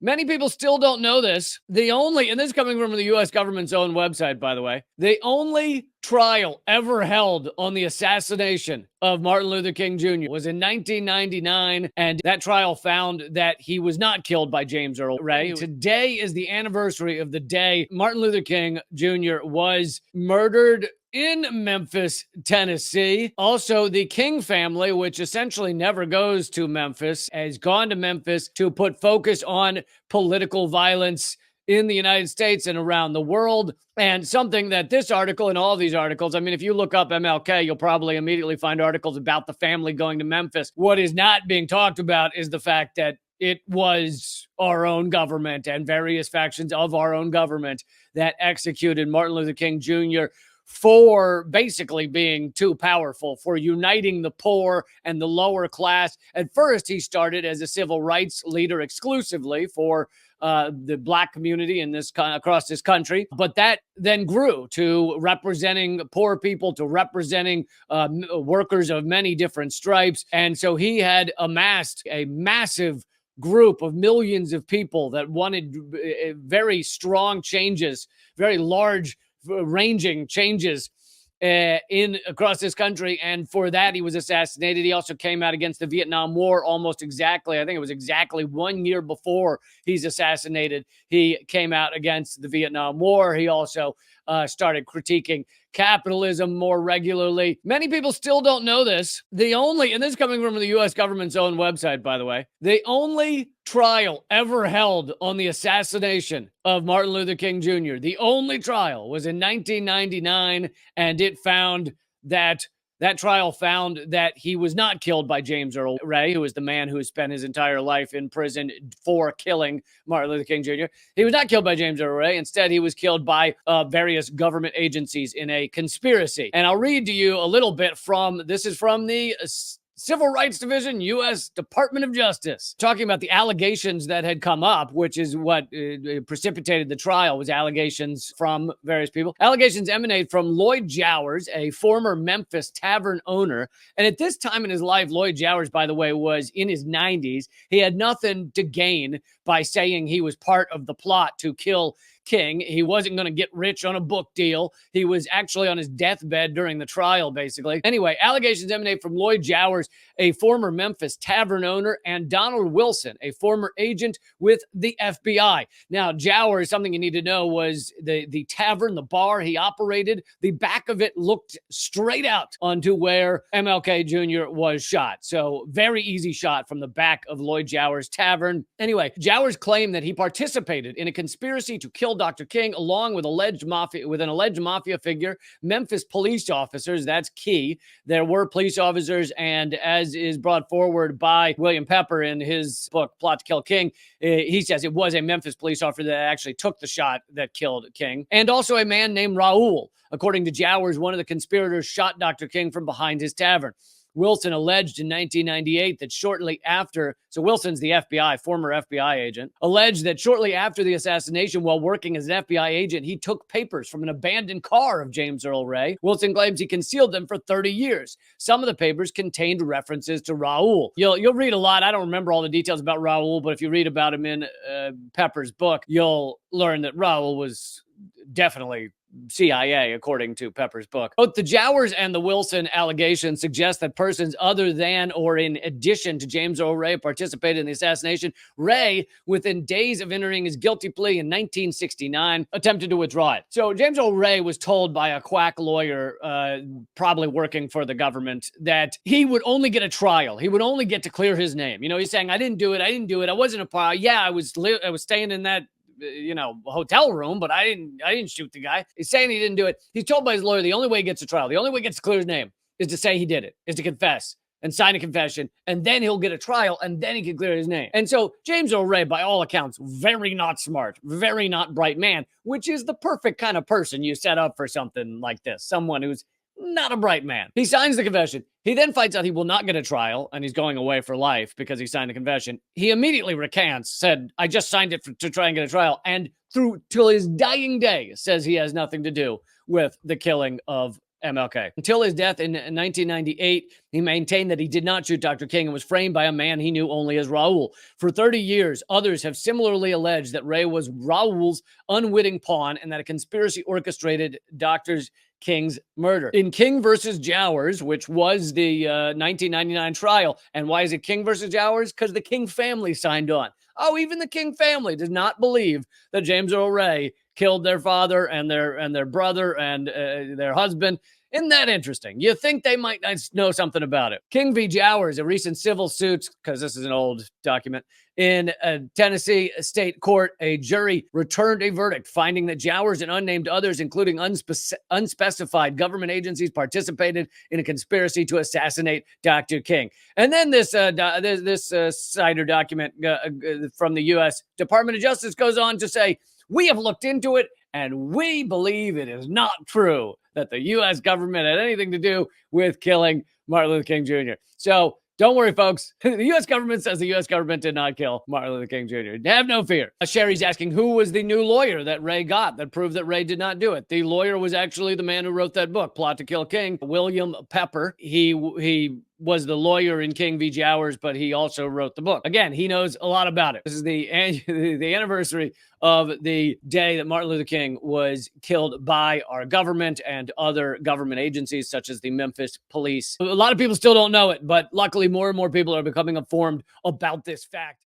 Many people still don't know this. And this is coming from the U.S. government's own website, by the way, the only trial ever held on the assassination of Martin Luther King Jr. was in 1999, and that trial found that he was not killed by James Earl Ray. Today is the anniversary of the day Martin Luther King Jr. was murdered in Memphis, Tennessee. Also, the King family, which essentially never goes to Memphis, has gone to Memphis to put focus on political violence in the United States and around the world. And something that this article and all these articles, I mean, if you look up MLK, you'll probably immediately find articles about the family going to Memphis. What is not being talked about is the fact that it was our own government and various factions of our own government that executed Martin Luther King Jr. for basically being too powerful, for uniting the poor and the lower class. At first, he started as a civil rights leader exclusively for the Black community in across this country, but that then grew to representing poor people, to representing workers of many different stripes. And so he had amassed a massive group of millions of people that wanted very strong changes, very large ranging changes across this country. And for that, he was assassinated. He also came out against the Vietnam War almost exactly. I think it was exactly 1 year before he's assassinated. He came out against the Vietnam War. He also started critiquing capitalism more regularly. Many people still don't know this. And this is coming from the U.S. government's own website, by the way, the only trial ever held on the assassination of Martin Luther King Jr., the only trial was in 1999, and that trial found that he was not killed by James Earl Ray, who was the man who spent his entire life in prison for killing Martin Luther King Jr. He was not killed by James Earl Ray. Instead, he was killed by various government agencies in a conspiracy. And I'll read to you a little bit this is from the Civil Rights Division, U.S. Department of Justice, talking about the allegations that had come up, which is what precipitated the trial, was allegations from various people. Allegations emanate from Lloyd Jowers, a former Memphis tavern owner. And at this time in his life, Lloyd Jowers, by the way, was in his 90s. He had nothing to gain by saying he was part of the plot to kill King. He wasn't going to get rich on a book deal. He was actually on his deathbed during the trial, basically. Anyway, allegations emanate from Lloyd Jowers, a former Memphis tavern owner, and Donald Wilson, a former agent with the FBI. Now, Jowers, something you need to know, was the tavern, the bar he operated. The back of it looked straight out onto where MLK Jr. was shot. So very easy shot from the back of Lloyd Jowers' tavern. Anyway, Jowers claimed that he participated in a conspiracy to kill Dr. King, along with an alleged mafia figure, Memphis police officers. That's key. There were police officers, and as is brought forward by William Pepper in his book, Plot to Kill King, he says it was a Memphis police officer that actually took the shot that killed King, and also a man named Raul. According to Jowers, one of the conspirators shot Dr. King from behind his tavern. Wilson alleged in 1998 that shortly after, so Wilson's the FBI, former FBI agent, alleged that shortly after the assassination, while working as an FBI agent, he took papers from an abandoned car of James Earl Ray. Wilson claims he concealed them for 30 years. Some of the papers contained references to Raul. You'll read a lot. I don't remember all the details about Raul, but if you read about him in Pepper's book, you'll learn that Raul was definitely CIA, according to Pepper's book. Both the Jowers and the Wilson allegations suggest that persons other than or in addition to James Earl Ray participated in the assassination. Ray, within days of entering his guilty plea in 1969, attempted to withdraw it. So James Earl Ray was told by a quack lawyer, probably working for the government, that he would only get a trial. He would only get to clear his name. He's saying, I didn't do it. I wasn't a part. Yeah, I was staying in that hotel room, but I didn't shoot the guy. He's saying he didn't do it. He's told by his lawyer the only way he gets a trial, the only way he gets to clear his name is to say he did it, is to confess and sign a confession, and then he'll get a trial, and then he can clear his name. And so James Earl Ray, by all accounts, very not smart, very not bright man, which is the perfect kind of person you set up for something like this, someone who's not a bright man. He signs the confession. He then finds out he will not get a trial, and he's going away for life because he signed a confession. He immediately recants, said, I just signed it to try and get a trial, and till his dying day says he has nothing to do with the killing of MLK. Until his death in 1998, he maintained that he did not shoot Dr. King and was framed by a man he knew only as Raul. For 30 years, others have similarly alleged that Ray was Raul's unwitting pawn and that a conspiracy orchestrated Dr. King's murder. In King versus Jowers, which was the 1999 trial. And why is it King versus Jowers? Because the King family signed on. Oh, even the King family does not believe that James Earl Ray killed their father and their brother and their husband. Isn't that interesting? You think they might know something about it. King v. Jowers, a recent civil suit, because this is an old document, in a Tennessee state court, a jury returned a verdict finding that Jowers and unnamed others, including unspecified government agencies, participated in a conspiracy to assassinate Dr. King. And then this cider document from the U.S. Department of Justice goes on to say, we have looked into it, and we believe it is not true that the U.S. government had anything to do with killing Martin Luther King Jr. So don't worry, folks. The U.S. government says the U.S. government did not kill Martin Luther King Jr. Have no fear. Sherry's asking who was the new lawyer that Ray got that proved that Ray did not do it. The lawyer was actually the man who wrote that book, Plot to Kill King, William Pepper. He was the lawyer in King v. Jowers, but he also wrote the book. Again, he knows a lot about it. This is the anniversary of the day that Martin Luther King was killed by our government and other government agencies, such as the Memphis Police. A lot of people still don't know it, but luckily more and more people are becoming informed about this fact.